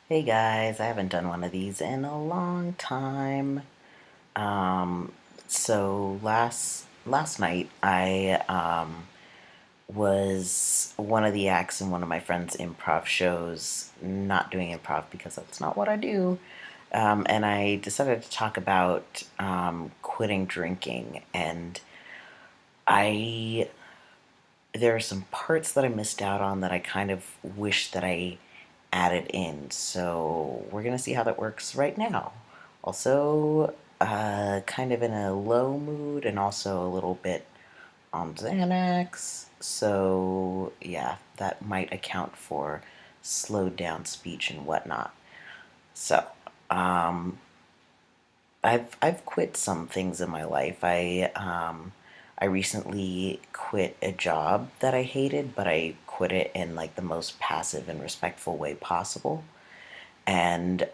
Hey guys, I haven't done one of these in a long time. Um, so last night I was one of the acts in one of my friend's improv shows, not doing improv because that's not what I do. And I decided to talk about quitting drinking, and I there are some parts that I missed out on that I kind of wish that I added in. So we're gonna see how that works right now. Also, kind of in a low mood and also a little bit on Xanax. So yeah, that might account for slowed down speech and whatnot. So, um, I've quit some things in my life. I recently quit a job that I hated, but I quit it in like the most passive and respectful way possible. And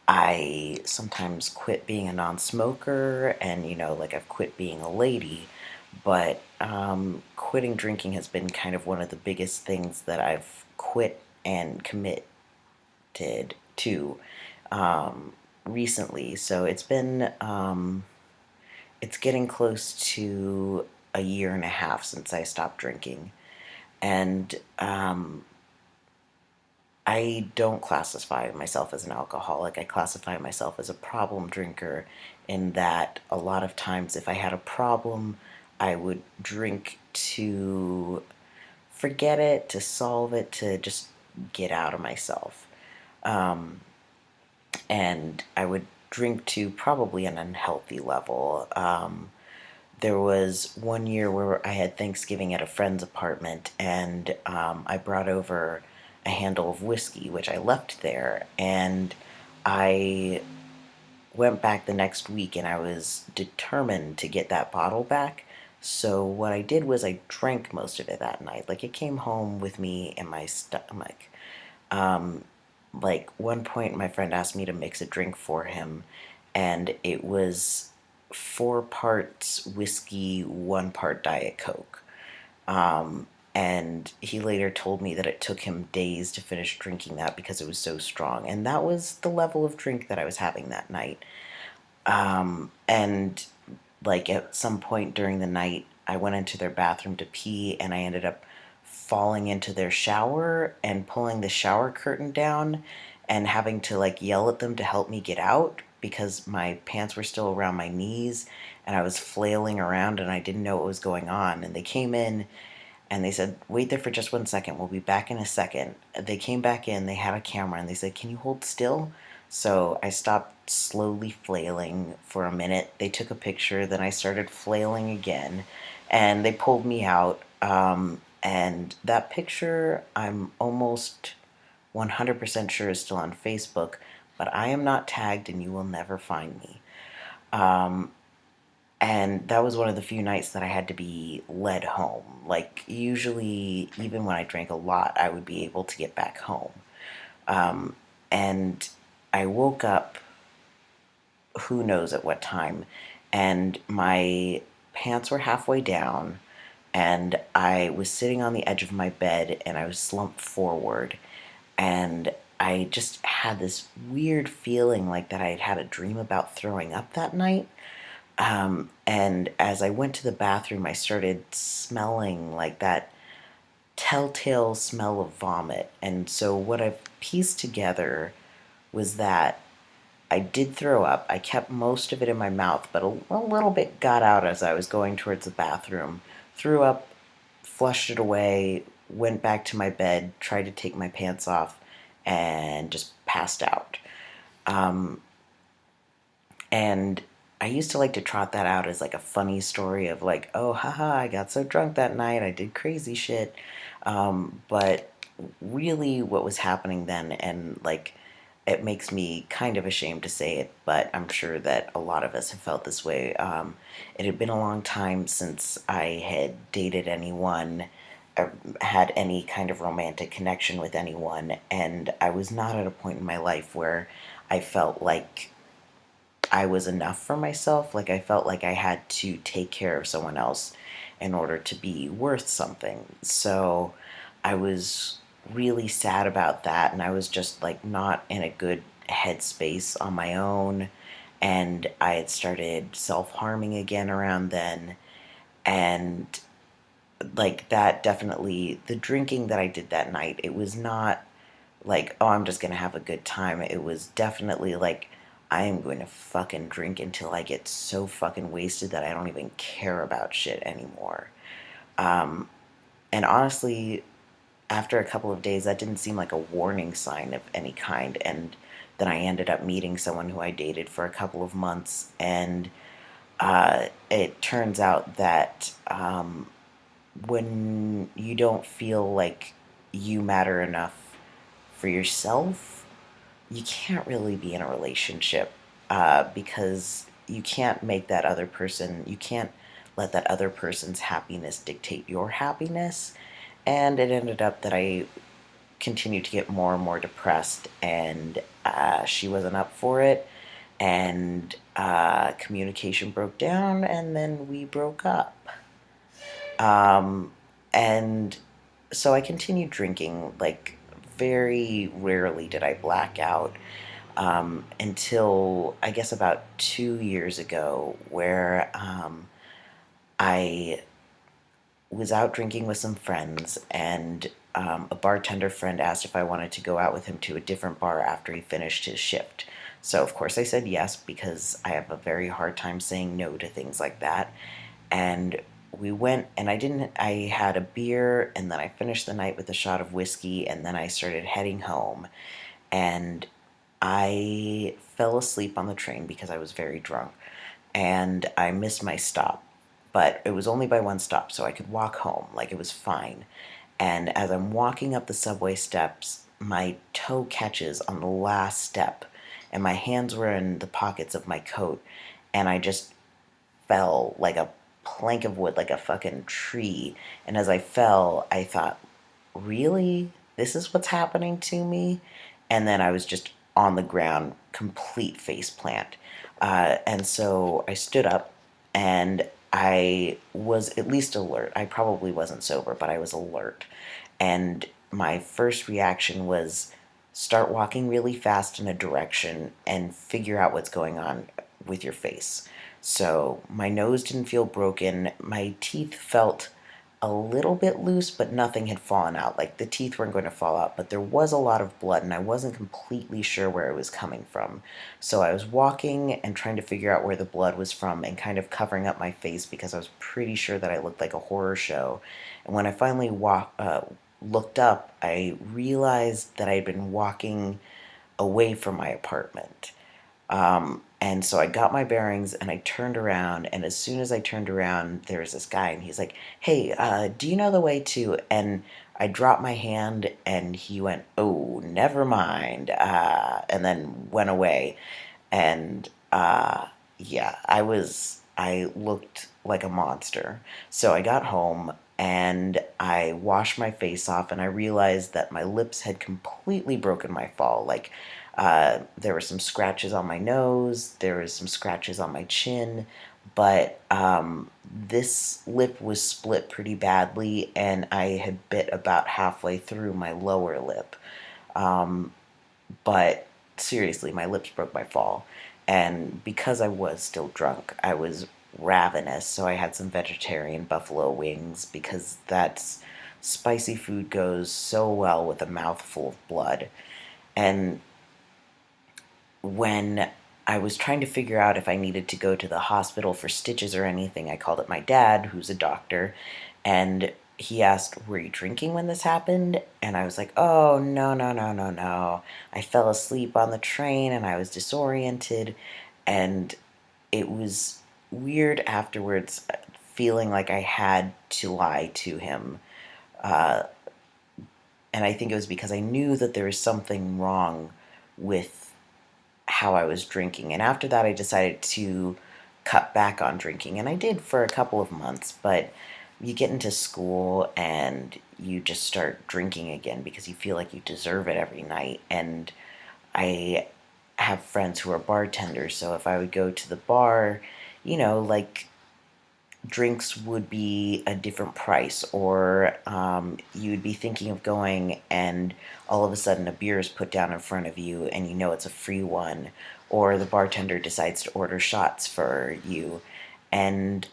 I sometimes quit being a non-smoker, and like I've quit being a lady, but quitting drinking has been kind of one of the biggest things that I've quit and committed to um, recently. So it's getting close to a year and a half since I stopped drinking, and I don't classify myself as an alcoholic. I classify myself as a problem drinker, in that a lot of times if I had a problem, I would drink to forget it, to solve it, to just get out of myself. Um, and I would drink to probably an unhealthy level. There was one year where I had Thanksgiving at a friend's apartment, and I brought over a handle of whiskey, which I left there. And I went back the next week, and I was determined to get that bottle back. So what I did was I drank most of it that night. Like, it came home with me in my stomach. Um, like, one point, my friend asked me to mix a drink for him, and it was 4 parts whiskey, 1 part Diet Coke. Um, and he later told me that it took him days to finish drinking that because it was so strong. And that was the level of drink that I was having that night. And like at some point during the night, I went into their bathroom to pee, and I ended up falling into their shower and pulling the shower curtain down and having to like yell at them to help me get out because my pants were still around my knees, and I was flailing around and I didn't know what was going on. And they came in and they said, "Wait there for just 1 second. We'll be back in a second." They came back in, they had a camera, and they said, "Can you hold still?" So I stopped slowly flailing for a minute. They took a picture, then I started flailing again, and they pulled me out. And that picture, I'm almost 100% sure is still on Facebook, but I am not tagged and you will never find me. Um, and that was one of the few nights that I had to be led home. Like, usually, even when I drank a lot, I would be able to get back home. Um, and I woke up, who knows at what time, and my pants were halfway down, and I was sitting on the edge of my bed, and I was slumped forward, and I just had this weird feeling like that I had had a dream about throwing up that night. And as I went to the bathroom, I started smelling like that telltale smell of vomit. And so what I pieced together was that I did throw up. I kept most of it in my mouth, but a little bit got out as I was going towards the bathroom. Threw up, flushed it away, went back to my bed, tried to take my pants off, and just passed out. Um, And I used to like to trot that out as like a funny story of like, oh, haha, I got so drunk that night, I did crazy shit. But really, what was happening then, and like, it makes me kind of ashamed to say it, but I'm sure that a lot of us have felt this way. It had been a long time since I had dated anyone, or had any kind of romantic connection with anyone, and I was not at a point in my life where I felt like I was enough for myself. Like, I felt like I had to take care of someone else in order to be worth something. So I was really sad about that, and I was just like not in a good headspace on my own, and I had started self-harming again around then. And like that, definitely the drinking that I did that night, it was not like, oh, I'm just gonna have a good time. It was definitely like, I am going to fucking drink until I get so fucking wasted that I don't even care about shit anymore. um, and honestly, after a couple of days, that didn't seem like a warning sign of any kind. And then I ended up meeting someone who I dated for a couple of months, and it turns out that when you don't feel like you matter enough for yourself, you can't really be in a relationship, because you can't make that other person, you can't let that other person's happiness dictate your happiness. And it ended up that I continued to get more and more depressed, and she wasn't up for it, and communication broke down, and then we broke up. Um, and so I continued drinking. Like, very rarely did I black out, until I guess about 2 years ago, where I was out drinking with some friends, and a bartender friend asked if I wanted to go out with him to a different bar after he finished his shift. So, of course, I said yes, because I have a very hard time saying no to things like that. And we went, and I had a beer, and then I finished the night with a shot of whiskey, and then I started heading home. And I fell asleep on the train because I was very drunk, and I missed my stop. But it was only by one stop, so I could walk home. Like, it was fine. And as I'm walking up the subway steps, my toe catches on the last step, and my hands were in the pockets of my coat, and I just fell like a plank of wood, like a fucking tree. And as I fell, I thought, really? This is what's happening to me? And then I was just on the ground, complete face plant. And so I stood up, and I was at least alert. I probably wasn't sober, but I was alert. And my first reaction was start walking really fast in a direction and figure out what's going on with your face. So my nose didn't feel broken. My teeth felt a little bit loose, but nothing had fallen out. Like, the teeth weren't going to fall out, but there was a lot of blood, and I wasn't completely sure where it was coming from. So I was walking and trying to figure out where the blood was from, and kind of covering up my face because I was pretty sure that I looked like a horror show. And when I finally looked up, I realized that I had been walking away from my apartment. And so I got my bearings, and I turned around, and as soon as I turned around, there was this guy, and he's like, "Hey, do you know the way to?" And I dropped my hand, and he went, "Oh, never mind," and then went away. And yeah, I looked like a monster. So I got home, and I washed my face off, and I realized that my lips had completely broken my fall. Like, there were some scratches on my nose, there was some scratches on my chin, but this lip was split pretty badly, and I had bit about halfway through my lower lip. Um, but seriously, my lips broke my fall. And because I was still drunk, I was ravenous. So I had some vegetarian buffalo wings, because that's spicy food goes so well with a mouthful of blood. And when I was trying to figure out if I needed to go to the hospital for stitches or anything, I called up my dad, who's a doctor, and he asked, "Were you drinking when this happened?" And I was like, "Oh, no, no, no, no, no. I fell asleep on the train, and I was disoriented." And it was weird afterwards, feeling like I had to lie to him. Uh, and I think it was because I knew that there was something wrong with how I was drinking. And after that, I decided to cut back on drinking. And I did for a couple of months, but you get into school, and you just start drinking again because you feel like you deserve it every night. And I have friends who are bartenders, so if I would go to the bar, like, drinks would be a different price, or you'd be thinking of going, and all of a sudden a beer is put down in front of you, and you know it's a free one, or the bartender decides to order shots for you, and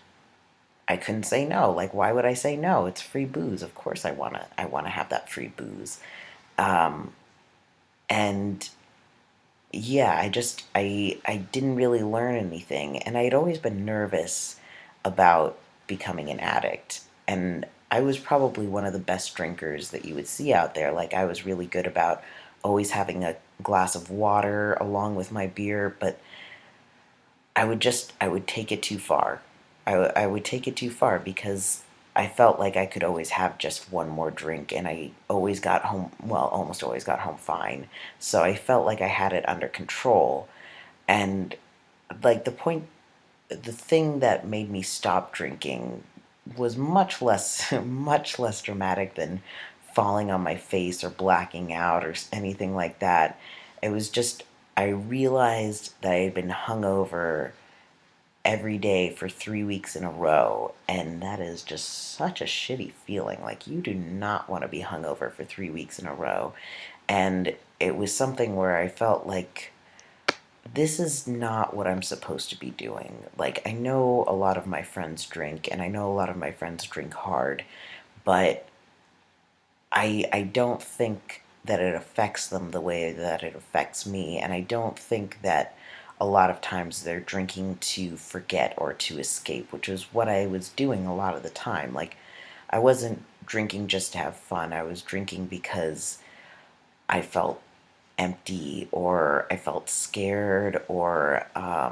I couldn't say no. Like, why would I say no? It's free booze. Of course, I wanna have that free booze. Um, and yeah, I didn't really learn anything, and I had always been nervous about becoming an addict. And I was probably one of the best drinkers that you would see out there. Like, I was really good about always having a glass of water along with my beer, but I would take it too far. I would take it too far because I felt like I could always have just one more drink, and I always got home, well, almost always got home fine. So I felt like I had it under control. And like the thing that made me stop drinking was much less, much less dramatic than falling on my face or blacking out or anything like that. It was just, I realized that I had been hungover every day for 3 weeks in a row, and that is just such a shitty feeling. Like, you do not want to be hungover for 3 weeks in a row. And it was something where I felt like this is not what I'm supposed to be doing. Like, I know a lot of my friends drink, and I know a lot of my friends drink hard, but I don't think that it affects them the way that it affects me, and I don't think that a lot of times they're drinking to forget or to escape, which is what I was doing a lot of the time. Like, I wasn't drinking just to have fun. I was drinking because I felt empty, or I felt scared, or I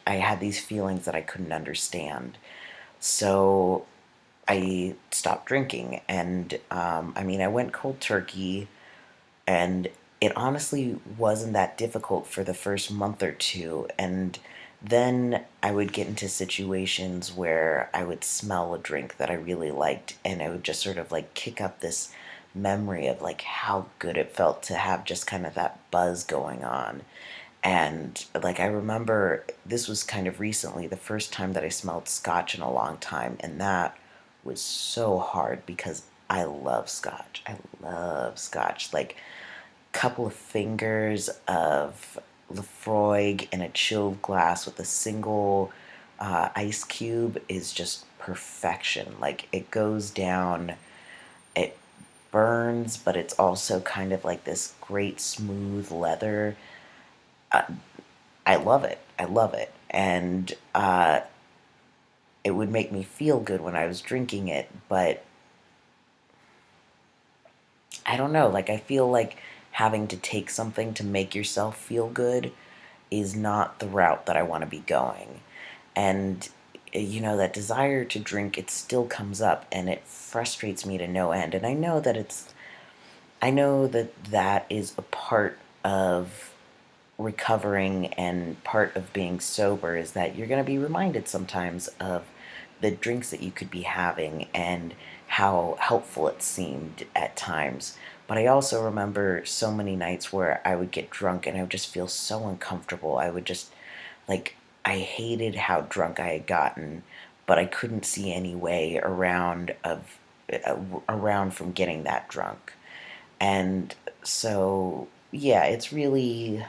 had these feelings that I couldn't understand. So I stopped drinking, and I mean, I went cold turkey, and it honestly wasn't that difficult for the first month or two. And then I would get into situations where I would smell a drink that I really liked, and I would just sort of like kick up this memory of like how good it felt to have just kind of that buzz going on. And like, I remember this was kind of recently, the first time that I smelled scotch in a long time, and that was so hard because I love scotch. I love scotch. Like, couple of fingers of Lefroy in a chilled glass with a single ice cube is just perfection. Like, it goes down, it burns, but it's also kind of like this great smooth leather. Uh, I love it. I love it. And it would make me feel good when I was drinking it, but I don't know. Like, I feel like having to take something to make yourself feel good is not the route that I want to be going. And, that desire to drink, it still comes up, and it frustrates me to no end. And I know that that is a part of recovering, and part of being sober is that you're going to be reminded sometimes of the drinks that you could be having and how helpful it seemed at times. But I also remember so many nights where I would get drunk and I would just feel so uncomfortable. I would just, like, I hated how drunk I had gotten, but I couldn't see any way around from getting that drunk. And so, yeah, it's going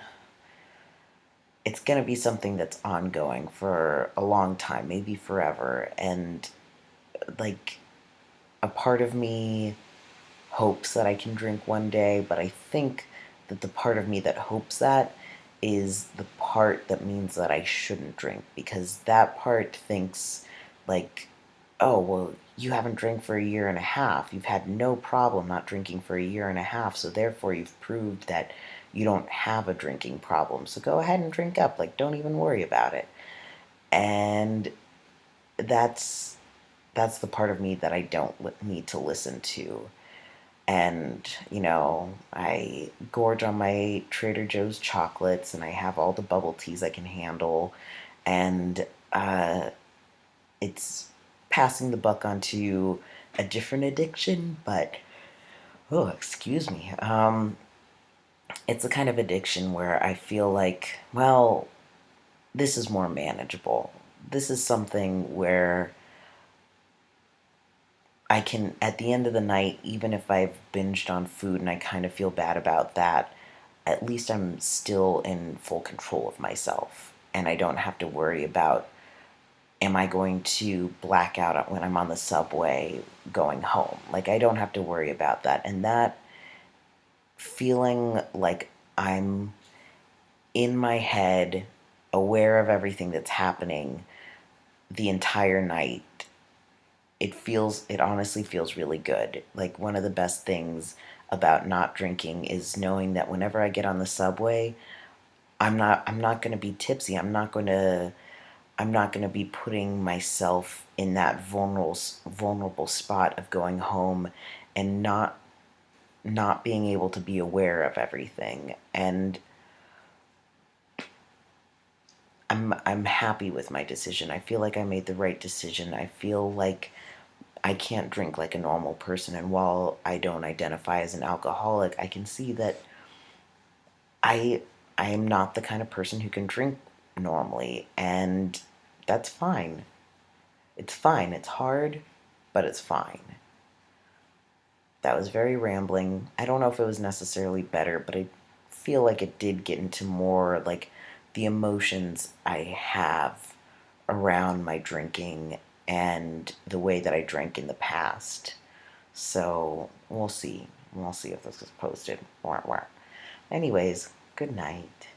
to be something that's ongoing for a long time, maybe forever. And like, a part of me hopes that I can drink one day, but I think that the part of me that hopes that is the part that means that I shouldn't drink, because that part thinks like, oh, well, you haven't drank for a year and a half. You've had no problem not drinking for a year and a half, so therefore you've proved that you don't have a drinking problem. So go ahead and drink up. Like, don't even worry about it. And that's that's the part of me that I don't need to listen to. And, I gorge on my Trader Joe's chocolates, and I have all the bubble teas I can handle. And it's passing the buck onto a different addiction, but, oh, excuse me. It's a kind of addiction where I feel like, well, this is more manageable. this is something where I can, at the end of the night, even if I've binged on food and I kind of feel bad about that, at least I'm still in full control of myself. And I don't have to worry about, am I going to black out when I'm on the subway going home? Like, I don't have to worry about that. And that feeling like I'm in my head, aware of everything that's happening the entire night, it honestly feels really good. Like, one of the best things about not drinking is knowing that whenever I get on the subway, I'm not going to be tipsy. I'm not going to be putting myself in that vulnerable spot of going home and not being able to be aware of everything. And I'm happy with my decision. I feel like I made the right decision. I feel like I can't drink like a normal person, and while I don't identify as an alcoholic, I can see that I I am not the kind of person who can drink normally, and that's fine. It's fine. It's hard, but it's fine. That was very rambling. I don't know if it was necessarily better, but I feel like it did get into more like the emotions I have around my drinking and the way that I drank in the past. So we'll see. We'll see if this is posted. Anyways, good night.